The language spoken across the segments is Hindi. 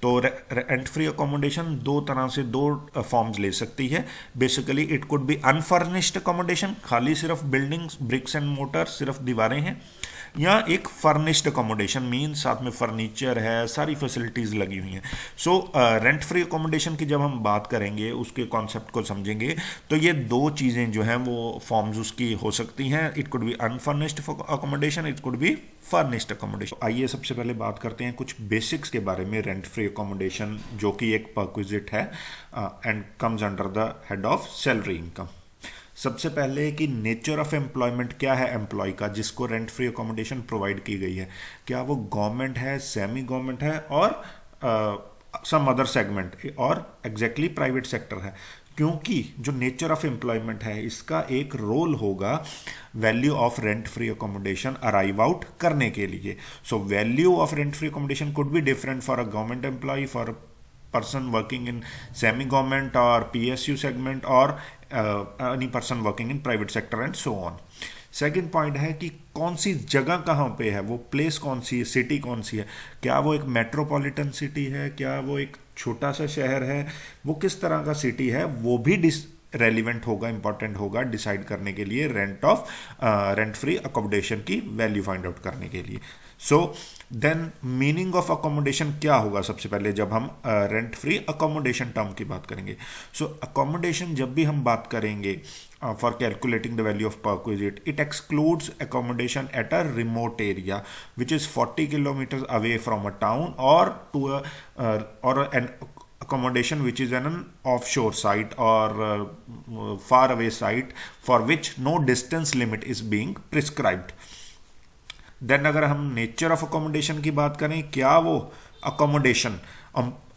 तो रेंट फ्री अकोमोडेशन दो तरह से, दो फॉर्म्स ले सकती है। Basically it could be unfurnished accommodation, खाली सिर्फ बिल्डिंग्स, ब्रिक्स एंड मोटर, सिर्फ दीवारें हैं, या एक फर्निश्ड अकोमोडेशन मीन साथ में फर्नीचर है, सारी फैसिलिटीज़ लगी हुई हैं। सो रेंट फ्री अकोमोडेशन की जब हम बात करेंगे, उसके कॉन्सेप्ट को समझेंगे, तो ये दो चीज़ें जो हैं वो फॉर्म्स उसकी हो सकती हैं। It could be unfurnished accommodation, it could be furnished accommodation. आइए सबसे पहले बात करते हैं कुछ बेसिक्स के बारे में रेंट फ्री अकोमोडेशन, जो कि एक परक्विजिट है and comes under the head of salary income. सबसे पहले कि नेचर ऑफ एम्प्लॉयमेंट क्या है एम्प्लॉय का, जिसको रेंट फ्री अकोमोडेशन प्रोवाइड की गई है। क्या वो गवर्नमेंट है, सेमी गवर्नमेंट है, और सम अदर सेगमेंट, और एग्जैक्टली प्राइवेट सेक्टर है। क्योंकि जो नेचर ऑफ एम्प्लॉयमेंट है, इसका एक रोल होगा value of rent free accommodation arrive out करने के लिए। So value of rent free accommodation could be different for a government employ, for person working in semi government or PSU segment, or any person working in private sector and so on. Second point है कि कौन सी जगह कहाँ पे है, वो प्लेस कौन सी है, सिटी कौन सी है। क्या वो एक मेट्रोपॉलिटन सिटी है, क्या वो एक छोटा सा शहर है, वो किस तरह का सिटी है, वो भी रेलिवेंट होगा, इंपॉर्टेंट होगा डिसाइड करने के लिए, रेंट फ्री अकोमोडेशन की वैल्यू फाइंड आउट करने के लिए। So then meaning of accommodation क्या होगा सबसे पहले जब हम रेंट फ्री अकोमोडेशन टर्म की बात करेंगे। सो अकोमोडेशन जब भी हम बात करेंगे for calculating the value of perquisite, it excludes accommodation at a remote area which is 40 kilometre away from a town, और N accommodation which is an offshore site or far away site for which no distance limit is being prescribed. Then अगर हम नेचर ऑफ अकोमोडेशन की बात करें, क्या वो अकोमोडेशन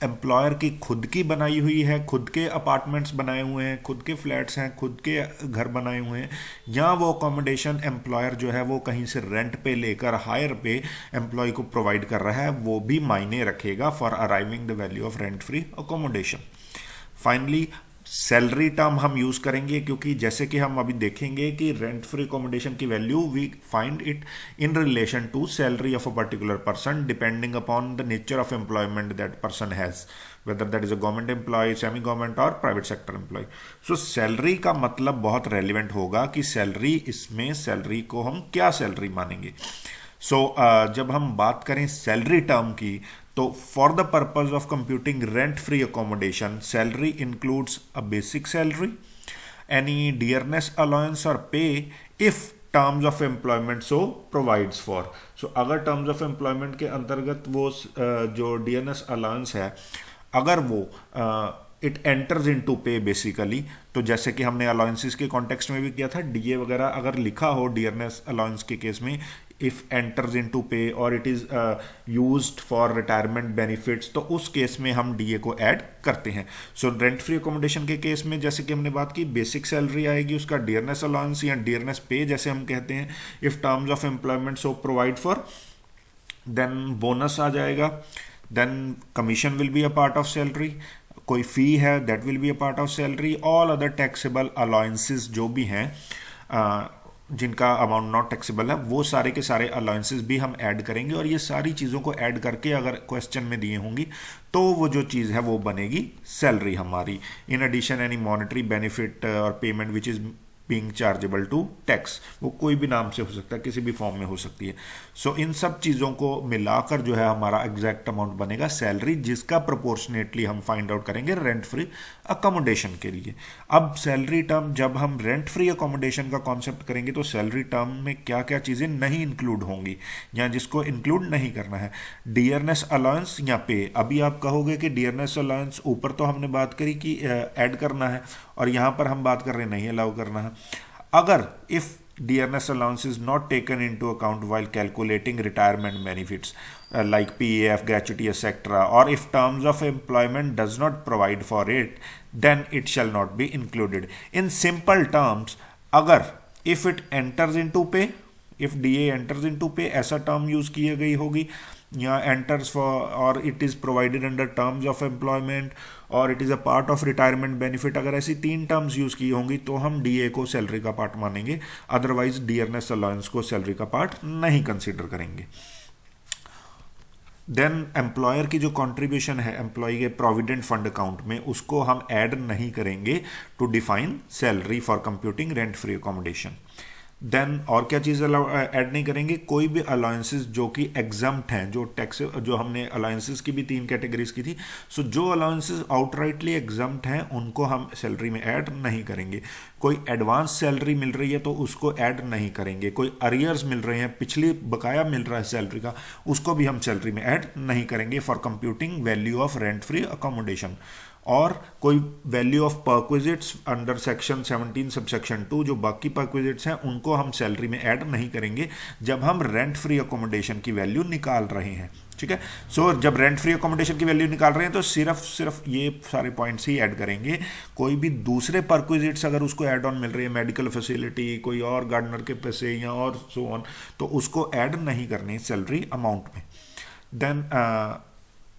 एम्प्लॉयर की खुद की बनाई हुई है, खुद के अपार्टमेंट्स बनाए हुए हैं, खुद के फ्लैट्स हैं, खुद के घर बनाए हुए हैं, या वो अकोमोडेशन एम्प्लॉयर जो है वो कहीं से रेंट पे लेकर हायर पे एम्प्लॉय को प्रोवाइड कर रहा है, वो भी मायने रखेगा for arriving the value of rent free accommodation. Finally salary term हम यूज करेंगे, क्योंकि जैसे कि हम अभी देखेंगे कि रेंट फ्री अकोमोडेशन की value we find it in relation to salary of a particular person, depending upon the nature of employment that person has, whether that is a government employee, semi government और private sector employee. So salary का मतलब बहुत रेलिवेंट होगा कि सैलरी, इसमें सैलरी को हम क्या सैलरी मानेंगे। जब हम बात करें सैलरी टर्म की, तो for the purpose of computing rent free accommodation, salary includes a basic salary, any dearness allowance और pay if terms of employment so provides for. So अगर टर्म्स ऑफ एम्प्लॉयमेंट के अंतर्गत वो जो डियरनेस अलाउंस है, अगर वो इट एंटर्स इन टू पे बेसिकली, तो जैसे कि हमने अलाउंसेस के कॉन्टेक्स्ट में भी किया था, डीए वगैरह अगर लिखा हो डियरनेस अलाउंस के केस में, इफ एंटर्स इन टू पे और it is used for retirement benefits, तो उस केस में हम डीए को ऐड करते हैं। सो रेंट फ्री अकोमोडेशन के केस में जैसे कि हमने बात की, बेसिक सैलरी आएगी, उसका डियरनेस अलाउंस या डियरनेस पे जैसे हम कहते हैं, if terms of employment so provide for, then bonus आ जाएगा, then commission will be a part of salary, कोई फी है that will be a part of salary, all other taxable allowances जो भी हैं जिनका अमाउंट नॉट टैक्सेबल है, वो सारे के सारे अलाउंसेस भी हम ऐड करेंगे, और ये सारी चीज़ों को ऐड करके अगर क्वेश्चन में दिए होंगी तो वो जो चीज़ है वो बनेगी सैलरी हमारी। In addition any monetary benefit और payment which is being chargeable to tax, वो कोई भी नाम से हो सकता है, किसी भी फॉर्म में हो सकती है। सो इन सब चीज़ों को मिलाकर जो है हमारा एग्जैक्ट अमाउंट बनेगा सैलरी, जिसका प्रोपोर्शनेटली हम फाइंड आउट करेंगे रेंट फ्री अकोमोडेशन के लिए। अब सैलरी टर्म, जब हम रेंट फ्री अकोमोडेशन का कॉन्सेप्ट करेंगे तो सैलरी टर्म में क्या क्या चीज़ें नहीं इंक्लूड होंगी या जिसको इंक्लूड नहीं करना है। डियरनेस अलाउंस या पे, अभी आप कहोगे कि डियरनेस अलाउंस ऊपर तो हमने बात करी कि ऐड करना है, और यहाँ पर हम बात कर रहे हैं नहीं अलाउ करना है। अगर if dearness allowance is not taken into account while calculating retirement benefits like PAF, gratuity, etc., or if terms of employment does not provide for it, then it shall not be included. In simple terms, अगर if it enters into pay, if DA enters into pay, ऐसा term use की गई होगी, या enters for, or it is provided under terms of employment, और it is a part of retirement benefit, अगर ऐसी 3 टर्म्स यूज़ की होंगी तो हम डीए को सैलरी का पार्ट मानेंगे, अदरवाइज डियरनेस अलाउंस को सैलरी का पार्ट नहीं कंसीडर करेंगे। देन एम्प्लॉयर की जो कंट्रीब्यूशन है एम्प्लॉय के प्रोविडेंट फंड अकाउंट में, उसको हम ऐड नहीं करेंगे to define salary for computing rent free accommodation. Then और क्या चीज़ ऐड नहीं करेंगे, कोई भी अलाउंसेस जो कि एग्जम्प्ट हैं, जो टैक्स, जो हमने अलाउंसेस की भी 3 कैटेगरीज की थी, सो जो अलाउंसेस आउटराइटली एग्जम्प्ट हैं उनको हम सैलरी में ऐड नहीं करेंगे। कोई एडवांस सैलरी मिल रही है तो उसको ऐड नहीं करेंगे, कोई अरियर्स मिल रहे हैं, पिछली बकाया मिल रहा है सैलरी का, उसको भी हम सैलरी में ऐड नहीं करेंगे for computing value of rent free accommodation. और कोई value of perquisites under section 17 subsection 2, जो बाकी परक्विजिट्स हैं उनको हम सैलरी में ऐड नहीं करेंगे जब हम रेंट फ्री अकोमोडेशन की वैल्यू निकाल रहे हैं। ठीक है, सो जब रेंट फ्री अकोमोडेशन की वैल्यू निकाल रहे हैं तो सिर्फ ये सारे पॉइंट्स ही ऐड करेंगे। कोई भी दूसरे परक्विजिट्स अगर उसको ऐड ऑन मिल रही है, मेडिकल फैसिलिटी, कोई और गार्डनर के पैसे या और सो ऑन, तो उसको ऐड नहीं करने सैलरी अमाउंट में। देन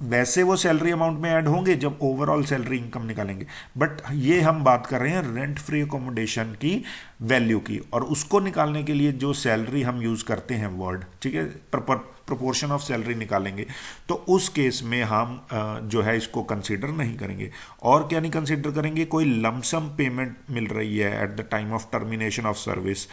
वैसे वो सैलरी अमाउंट में ऐड होंगे जब ओवरऑल सैलरी इनकम निकालेंगे, बट ये हम बात कर रहे हैं रेंट फ्री अकोमोडेशन की वैल्यू की, और उसको निकालने के लिए जो सैलरी हम यूज़ करते हैं वर्ड, ठीक है, प्रोपोर्शन ऑफ सैलरी निकालेंगे, तो उस केस में हम जो है इसको कंसीडर नहीं करेंगे। और क्या नहीं कंसीडर करेंगे, कोई लमसम पेमेंट मिल रही है at the time of termination of service,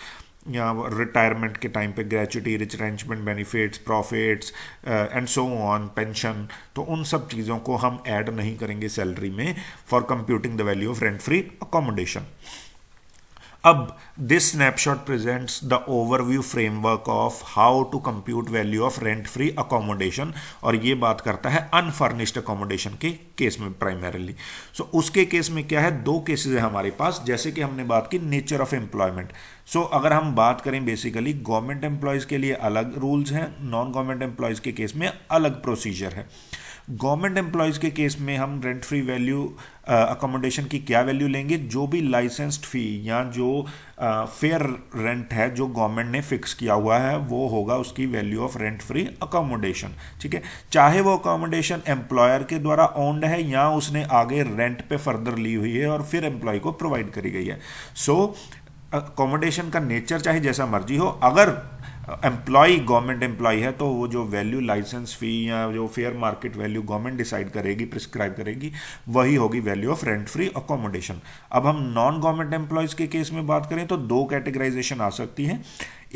या रिटायरमेंट के टाइम पे gratuity, retrenchment benefits, profits and so on, pension, तो उन सब चीज़ों को हम ऐड नहीं करेंगे सैलरी में for computing the value of rent free accommodation. अब this snapshot presents the overview framework of how to compute value of rent free accommodation, और ये बात करता है अनफर्निश्ड अकोमोडेशन के केस में प्राइमरीली। सो उसके केस में क्या है, 2 केसेस है हमारे पास, जैसे कि हमने बात की नेचर ऑफ एम्प्लॉयमेंट। सो अगर हम बात करें बेसिकली गवर्नमेंट एम्प्लॉयज़ के लिए अलग रूल्स हैं, नॉन गवर्नमेंट एम्प्लॉयज़ के केस में अलग प्रोसीजर है। गवर्नमेंट एम्प्लॉयज़ के केस में हम रेंट फ्री वैल्यू अकोमोडेशन की क्या वैल्यू लेंगे, जो भी लाइसेंस्ड फ़ी या जो फेयर रेंट है जो गवर्नमेंट ने फिक्स किया हुआ है, वो होगा उसकी value of rent free accommodation. ठीक है, चाहे वो अकोमोडेशन एम्प्लॉयर के द्वारा ओन्ड है या उसने आगे रेंट पे फर्दर ली हुई है और फिर एम्प्लॉय को प्रोवाइड करी गई है। सो अकोमोडेशन का नेचर चाहे जैसा मर्जी हो, अगर एम्प्लॉय गवर्नमेंट एम्प्लॉय है तो वो जो वैल्यू लाइसेंस फ़ी या जो fair market value government decide करेगी, प्रिस्क्राइब करेगी, वही होगी value of rent free accommodation. अब हम नॉन गवर्नमेंट एम्प्लॉयज़ के केस में बात करें तो 2 कैटेगराइजेशन आ सकती हैं।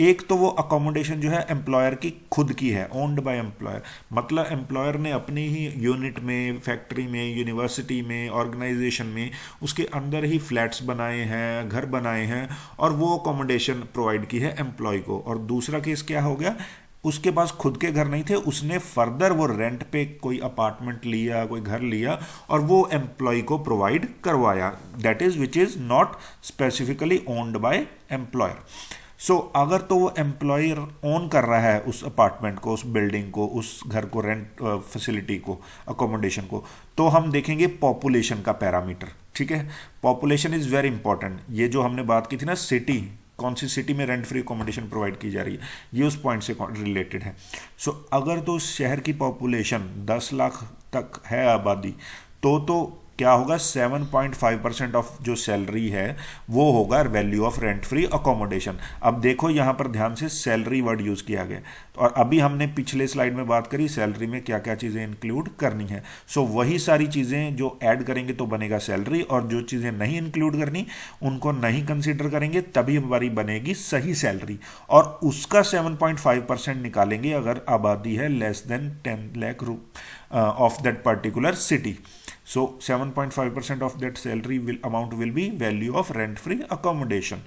एक तो वो अकोमोडेशन जो है एम्प्लॉयर की खुद की है, ओन्ड बाय एम्प्लॉयर, मतलब एम्प्लॉयर ने अपनी ही यूनिट में, फैक्ट्री में, यूनिवर्सिटी में, ऑर्गेनाइजेशन में उसके अंदर ही फ्लैट्स बनाए हैं, घर बनाए हैं, और वो अकोमोडेशन प्रोवाइड की है एम्प्लॉय को। और दूसरा केस क्या हो गया, उसके पास खुद के घर नहीं थे, उसने फर्दर वो रेंट पे कोई अपार्टमेंट लिया, कोई घर लिया और वो एम्प्लॉय को प्रोवाइड करवाया, that is which is not specifically owned by employer. So अगर तो वो एम्प्लॉयर ओन कर रहा है उस अपार्टमेंट को, उस बिल्डिंग को, उस घर को, रेंट फैसिलिटी को, अकोमोडेशन को, तो हम देखेंगे पॉपुलेशन का पैरामीटर। ठीक है, पॉपुलेशन इज़ वेरी इंपॉर्टेंट। ये जो हमने बात की थी ना, सिटी, कौन सी सिटी में रेंट फ्री अकोमोडेशन प्रोवाइड की जा रही है, ये उस पॉइंट से रिलेटेड है। सो अगर तो उस शहर की पॉपुलेशन 10 लाख तक है आबादी, तो क्या होगा, 7.5% ऑफ जो सैलरी है वो होगा value of rent free accommodation. अब देखो यहाँ पर ध्यान से सैलरी वर्ड यूज़ किया गया, और अभी हमने पिछले स्लाइड में बात करी सैलरी में क्या क्या चीज़ें इंक्लूड करनी है। सो वही सारी चीज़ें जो ऐड करेंगे तो बनेगा सैलरी, और जो चीज़ें नहीं इंक्लूड करनी उनको नहीं कंसिडर करेंगे, तभी हमारी बनेगी सही सैलरी, और उसका 7.5% निकालेंगे अगर आबादी है less than 10 lakh of that particular city. So 7.5% of that salary amount will be value of rent free accommodation।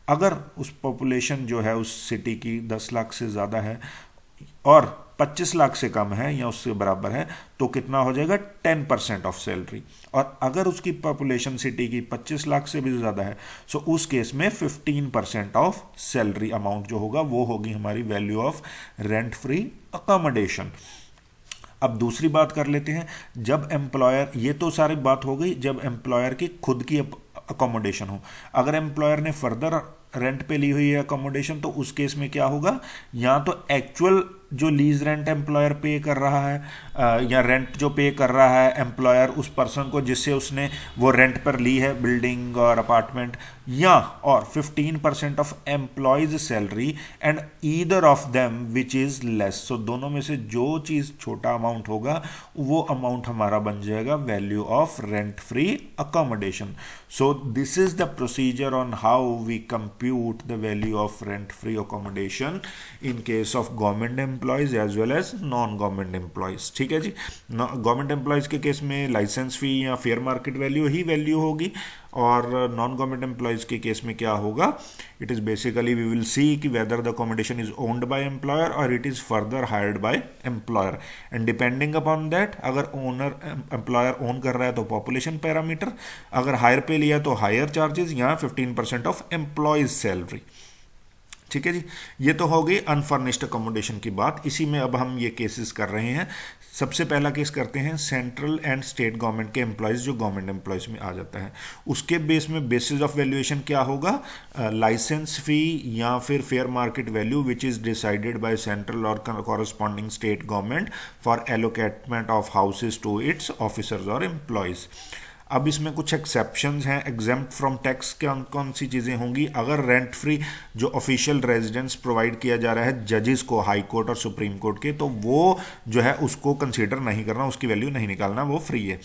अगर उस पॉपुलेशन जो है उस सिटी की 10 लाख से ज़्यादा है और 25 लाख से कम है या उससे बराबर है, तो कितना हो जाएगा, 10% ऑफ सैलरी। और अगर उसकी पॉपुलेशन सिटी की 25 लाख से भी ज़्यादा है, सो उस केस में 15% ऑफ सैलरी अमाउंट जो होगा वो होगी हमारी value of rent free accommodation. अब दूसरी बात कर लेते हैं, जब एम्प्लॉयर, ये तो सारी बात हो गई जब एम्प्लॉयर की खुद की अकोमोडेशन हो। अगर एम्प्लॉयर ने फर्दर रेंट पे ली हुई है अकोमोडेशन, तो उस केस में क्या होगा, या तो एक्चुअल जो लीज रेंट एम्प्लॉयर पे कर रहा है या रेंट जो पे कर रहा है एम्प्लॉयर उस पर्सन को जिससे उसने वो रेंट पर ली है बिल्डिंग और अपार्टमेंट, या और 15% of employees salary and either of them which is less. So दोनों में से जो चीज छोटा अमाउंट होगा वो अमाउंट हमारा बन जाएगा value of rent free accommodation. So this is the procedure on how we compute the value of rent free accommodation in case of government employees as well as non government employees. ठीक है जी, गवर्नमेंट एम्प्लॉयज के केस में लाइसेंस फी या फेयर मार्केट वैल्यू ही वैल्यू होगी, और नॉन गवर्नमेंट एम्प्लॉयज के केस में क्या होगा, it is basically we will see कि whether the accommodation is owned by employer और it is further hired by employer, and depending upon that अगर ओनर एम्प्लॉयर ओन कर रहा है तो पॉपुलेशन पैरामीटर, अगर हायर पे लिया तो हायर चार्जेस, या 15% ऑफ एम्प्लॉयज सैलरी। ठीक है जी, ये तो हो गई अनफर्निश्ड अकोमोडेशन की बात। इसी में अब हम ये केसेस कर रहे हैं। सबसे पहला केस करते हैं सेंट्रल एंड स्टेट गवर्नमेंट के एम्प्लॉयज़ जो गवर्नमेंट एम्प्लॉयज़ में आ जाता है, उसके बेस में बेसिस ऑफ वैल्यूएशन क्या होगा, लाइसेंस फी या फिर fair market value which is decided by central और corresponding state government for allotment of houses to its officers और एम्प्लॉयज़। अब इसमें कुछ एक्सेप्शंस हैं, एग्जेम्प्ट फ्रॉम टैक्स कौन कौन सी चीज़ें होंगी, अगर रेंट फ्री जो ऑफिशियल रेजिडेंस प्रोवाइड किया जा रहा है जजेस को हाई कोर्ट और सुप्रीम कोर्ट के, तो वो जो है उसको कंसीडर नहीं करना, उसकी वैल्यू नहीं निकालना, वो फ्री है।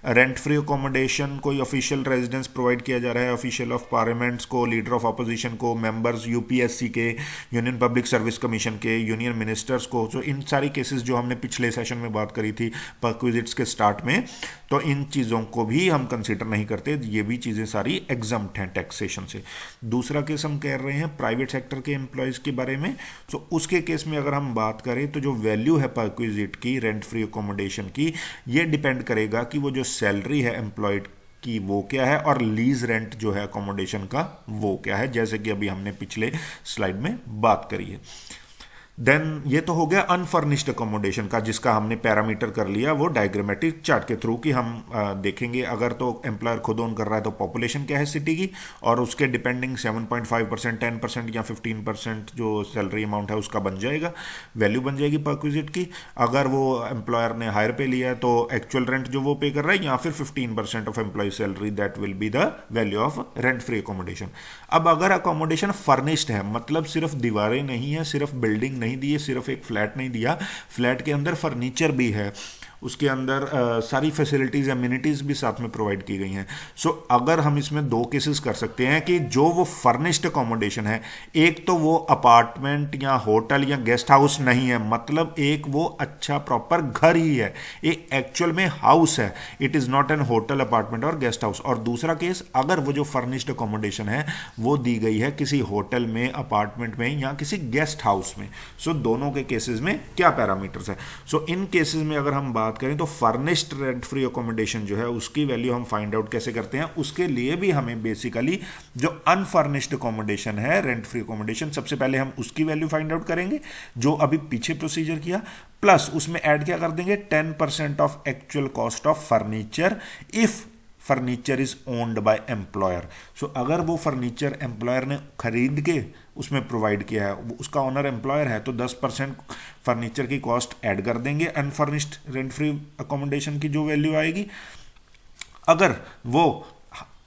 रेंट फ्री अकोमोडेशन कोई ऑफिशियल रेजिडेंस प्रोवाइड किया जा रहा है ऑफिशियल ऑफ पार्लियामेंट्स को, लीडर ऑफ अपोजिशन को, मेंबर्स यूपीएससी के, यूनियन पब्लिक सर्विस कमीशन के, यूनियन मिनिस्टर्स को, तो इन सारी केसेस जो हमने पिछले सेशन में बात करी थी परक्विजिट्स के स्टार्ट में, तो इन चीज़ों को भी हम कंसीडर नहीं करते, ये भी चीज़ें सारी एग्जम्प्ट हैं टैक्सेशन से। दूसरा केस हम कह रहे हैं प्राइवेट सेक्टर के एम्प्लॉयज़ के बारे में। तो उसके केस में अगर हम बात करें तो जो वैल्यू है परक्विजिट की रेंट फ्री अकोमोडेशन की, ये डिपेंड करेगा कि वो जो सैलरी है एम्प्लॉयड की वो क्या है, और लीज रेंट जो है अकोमोडेशन का वो क्या है, जैसे कि अभी हमने पिछले स्लाइड में बात करी है। देन ये तो हो गया अनफर्निश्ड अकोमोडेशन का, जिसका हमने पैरामीटर कर लिया वो डायग्रामेटिक चार्ट के थ्रू कि हम देखेंगे अगर तो एम्प्लॉयर खुद ओन कर रहा है तो पॉपुलेशन क्या है सिटी की, और उसके डिपेंडिंग 7.5%, 10% या 15% जो सैलरी अमाउंट है उसका बन जाएगा, वैल्यू बन जाएगी परक्विजिट की। अगर वो एम्प्लॉयर ने हायर पे लिया है तो एक्चुअल रेंट जो वो पे कर रहा है, या फिर 15% of employ salary, that will be the value of rent free accommodation. अब अगर अकोमोडेशन फर्निश्ड है, मतलब सिर्फ दीवारें नहीं है, सिर्फ बिल्डिंग नहीं दी है, सिर्फ एक फ्लैट नहीं दिया, फ्लैट के अंदर फर्नीचर भी है, उसके अंदर सारी फैसिलिटीज़ एमिनिटीज़ भी साथ में प्रोवाइड की गई हैं। सो अगर हम इसमें दो केसेस कर सकते हैं कि जो वो फर्निश्ड अकोमोडेशन है, एक तो वो अपार्टमेंट या होटल या गेस्ट हाउस नहीं है, मतलब एक वो अच्छा प्रॉपर घर ही है, एक एक्चुअल में हाउस है, it is not an hotel apartment और गेस्ट हाउस। और दूसरा केस, अगर वो जो फर्निश्ड अकोमोडेशन है वो दी गई है किसी होटल में, अपार्टमेंट में या किसी गेस्ट हाउस में। सो दोनों के केसेस में क्या पैरामीटर्स है। सो इन केसेस में अगर हम बात करें तो फर्निश्ड रेंट फ्री अकोमोडेशन जो है उसकी वैल्यू हम फाइंड आउट कैसे करते हैं, उसके लिए भी हमें बेसिकली जो अनफर्निश्ड अकोमोडेशन है रेंट फ्री अकोमोडेशन, सबसे पहले हम उसकी वैल्यू फाइंड आउट करेंगे जो अभी पीछे प्रोसीजर किया, प्लस उसमें ऐड क्या कर देंगे 10% of actual cost of furniture if furniture is owned by employer. So अगर वो फर्नीचर एम्प्लॉयर ने खरीद के उसमें प्रोवाइड किया है, उसका ओनर एम्प्लॉयर है, तो 10% फर्नीचर की कॉस्ट ऐड कर देंगे अनफर्निश्ड रेंट फ्री अकोमोडेशन की जो वैल्यू आएगी। अगर वो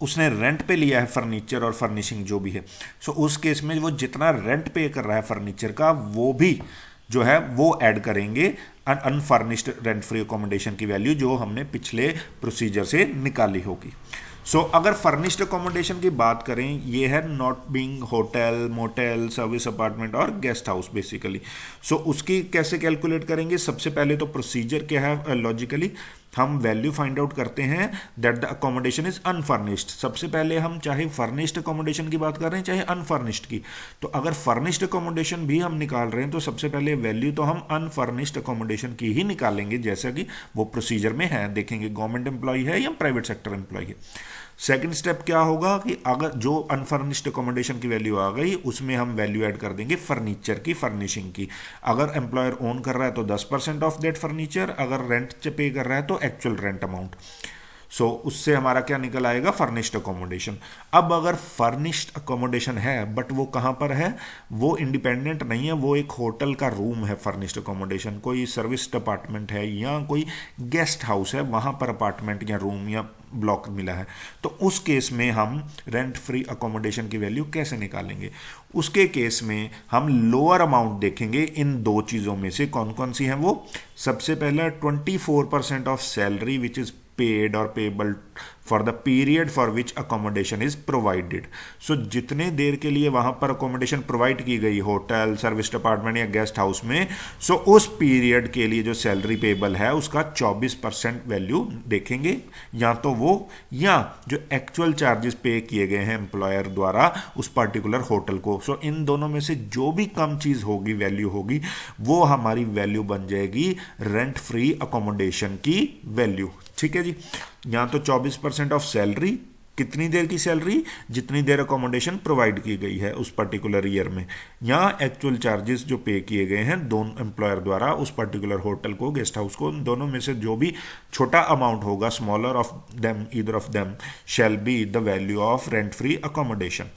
उसने रेंट पे लिया है फर्नीचर और फर्निशिंग जो भी है, सो उस केस में वो जितना रेंट पे कर रहा है फर्नीचर का वो भी जो है वो ऐड करेंगे अनफर्निश्ड रेंट फ्री अकोमोडेशन की वैल्यू जो हमने पिछले प्रोसीजर से निकाली होगी। सो अगर फर्निश्ड अकोमोडेशन की बात करें, ये है not being hotel, motel, service apartment और गेस्ट हाउस बेसिकली। सो उसकी कैसे कैलकुलेट करेंगे, सबसे पहले तो प्रोसीजर क्या है, लॉजिकली हम वैल्यू फाइंड आउट करते हैं that the accommodation is unfurnished. सबसे पहले हम चाहे फर्निश्ड अकोमोडेशन की बात कर रहे हैं चाहे अनफर्निश्ड की, तो अगर फर्निश्ड अकोमोडेशन भी हम निकाल रहे हैं तो सबसे पहले वैल्यू तो हम अनफर्निश्ड अकोमोडेशन की ही निकालेंगे, जैसा कि वो प्रोसीजर में है। देखेंगे गवर्नमेंट एम्प्लॉय है या प्राइवेट सेक्टर एम्प्लॉय है। सेकंड स्टेप क्या होगा कि अगर जो अनफर्निश्ड अकोमोडेशन की वैल्यू आ गई उसमें हम वैल्यू ऐड कर देंगे फर्नीचर की, फर्निशिंग की। अगर एम्प्लॉयर ओन कर रहा है तो 10% ऑफ दैट फर्नीचर, अगर रेंट पे कर रहा है तो एक्चुअल रेंट अमाउंट। सो उससे हमारा क्या निकल आएगा, फर्निश्ड अकोमोडेशन। अब अगर फर्निश्ड अकोमोडेशन है बट वो कहाँ पर है, वो इंडिपेंडेंट नहीं है, वो एक होटल का रूम है फर्निश्ड अकोमोडेशन, कोई सर्विस अपार्टमेंट है या कोई गेस्ट हाउस है, वहाँ पर अपार्टमेंट या रूम या ब्लॉक मिला है, तो उस केस में हम रेंट फ्री अकोमोडेशन की वैल्यू कैसे निकालेंगे। उसके केस में हम लोअर अमाउंट देखेंगे इन दो चीज़ों में से, कौन कौन सी हैं वो। सबसे पहला 24% of salary which is paid और payable for the period for which accommodation is provided. So जितने देर के लिए वहां पर अकोमोडेशन प्रोवाइड की गई, होटल, सर्विस अपार्टमेंट या गेस्ट हाउस में, सो उस पीरियड के लिए जो सैलरी पेबल है उसका 24% वैल्यू देखेंगे, या तो वो या जो एक्चुअल चार्जेस पे किए गए हैं एम्प्लॉयर द्वारा उस पर्टिकुलर होटल को। सो इन दोनों में से जो भी कम चीज होगी, वैल्यू होगी, वो हमारी वैल्यू बन जाएगी रेंट फ्री अकोमोडेशन की वैल्यू। ठीक है जी, यहाँ तो 24% ऑफ सैलरी, कितनी देर की सैलरी, जितनी देर अकोमोडेशन प्रोवाइड की गई है उस पर्टिकुलर ईयर में, यहाँ एक्चुअल चार्जेस जो पे किए गए हैं दोनों एम्प्लॉयर द्वारा उस पर्टिकुलर होटल को, गेस्ट हाउस को, दोनों में से जो भी छोटा अमाउंट होगा, smaller of them, either of them shall be the value of rent free accommodation.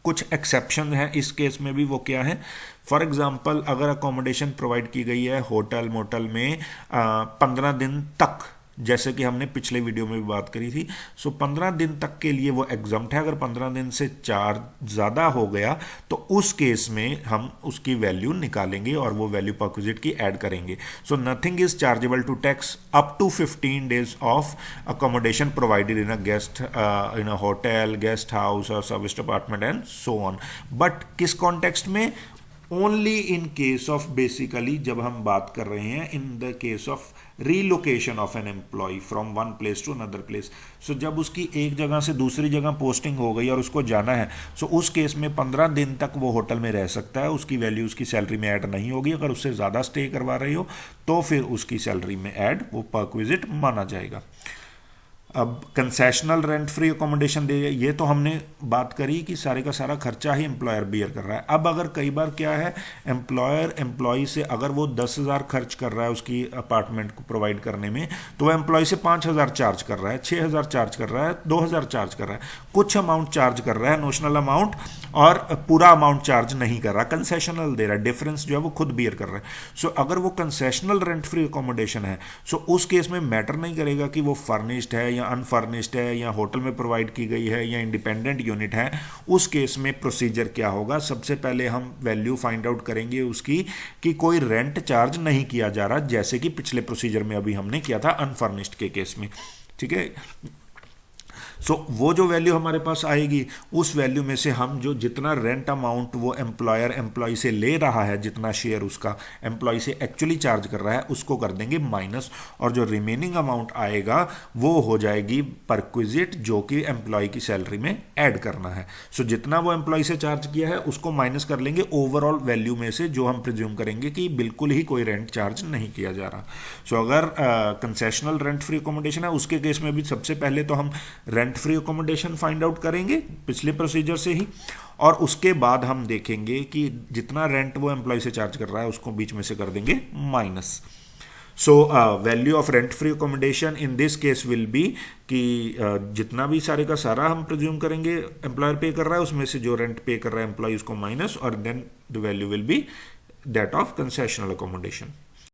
कुछ एक्सेप्शन हैं इस केस में भी, वो क्या है, फॉर एग्जाम्पल अगर अकोमोडेशन प्रोवाइड की गई है होटल मोटल में 15 दिन तक, जैसे कि हमने पिछले वीडियो में भी बात करी थी, सो 15 दिन तक के लिए वो एग्जम्प्ट है। अगर 15 दिन से चार्ज ज़्यादा हो गया तो उस केस में हम उसकी वैल्यू निकालेंगे और वो वैल्यू परक्विजिट की ऐड करेंगे। So nothing is chargeable to tax up to 15 days of accommodation provided in a hotel, guest house और service apartment and so on. But किस कॉन्टेक्स्ट में, only in case of, basically जब हम बात कर रहे हैं in the case of relocation of an employee from one place to another place. So जब उसकी एक जगह से दूसरी जगह पोस्टिंग हो गई और उसको जाना है, सो उस केस में 15 दिन तक वो होटल में रह सकता है, उसकी वैल्यू उसकी सैलरी में ऐड नहीं होगी। अगर उससे ज़्यादा स्टे करवा रही हो तो फिर उसकी सैलरी में ऐड, वो परक्विजिट माना जाएगा। अब कंसेशनल रेंट फ्री अकोमोडेशन दे, ये तो हमने बात करी कि सारे का सारा खर्चा ही एम्प्लॉयर बियर कर रहा है। अब अगर कई बार क्या है, एम्प्लॉयर एम्प्लॉय से अगर वो 10,000 खर्च कर रहा है उसकी अपार्टमेंट को प्रोवाइड करने में, तो वह एम्प्लॉय से 5,000 चार्ज कर रहा है, 6,000 चार्ज कर रहा है, 2,000 चार्ज कर रहा है, कुछ अमाउंट चार्ज कर रहा है, नोशनल अमाउंट, और पूरा अमाउंट चार्ज नहीं कर रहा, कंसेशनल दे रहा है, डिफरेंस जो है वो खुद बियर कर रहा है। सो अगर वो कंसेशनल रेंट फ्री अकोमोडेशन है, सो उस केस में मैटर नहीं करेगा कि वो फर्निश्ड है या अनफर्निश्ड है या होटल में प्रोवाइड की गई है या इंडिपेंडेंट यूनिट है। उस केस में प्रोसीजर क्या होगा, सबसे पहले हम वैल्यू फाइंड आउट करेंगे उसकी कि कोई रेंट चार्ज नहीं किया जा रहा, जैसे कि पिछले प्रोसीजर में अभी हमने किया था अनफर्निश्ड के केस में। ठीक है, सो वो जो वैल्यू हमारे पास आएगी, उस वैल्यू में से हम जो जितना रेंट अमाउंट वो एम्प्लॉयर एम्प्लॉय से ले रहा है, जितना शेयर उसका एम्प्लॉय से एक्चुअली चार्ज कर रहा है, उसको कर देंगे माइनस, और जो रिमेनिंग अमाउंट आएगा वो हो जाएगी परक्विजिट, जो कि एम्प्लॉय की सैलरी में ऐड करना है। सो जितना वो एम्प्लॉय से चार्ज किया है उसको माइनस कर लेंगे ओवरऑल वैल्यू में से, जो हम प्रिज्यूम करेंगे कि बिल्कुल ही कोई रेंट चार्ज नहीं किया जा रहा। सो अगर कंसेशनल रेंट फ्री अकोमोडेशन है, उसके केस में भी सबसे पहले तो हम rent free accommodation find out करेंगे पिछले प्रोसीजर से ही, और उसके बाद हम देखेंगे कि जितना रेंट वो एम्प्लॉय से चार्ज कर रहा है उसको बीच में से कर देंगे minus. So value of rent free accommodation in this case will be कि जितना भी सारे का सारा हम प्रिज्यूम करेंगे एम्प्लॉयर पे कर रहा है, उसमें से जो रेंट पे कर रहा है एम्प्लॉय उसको माइनस, और then the value will be that of concessional accommodation.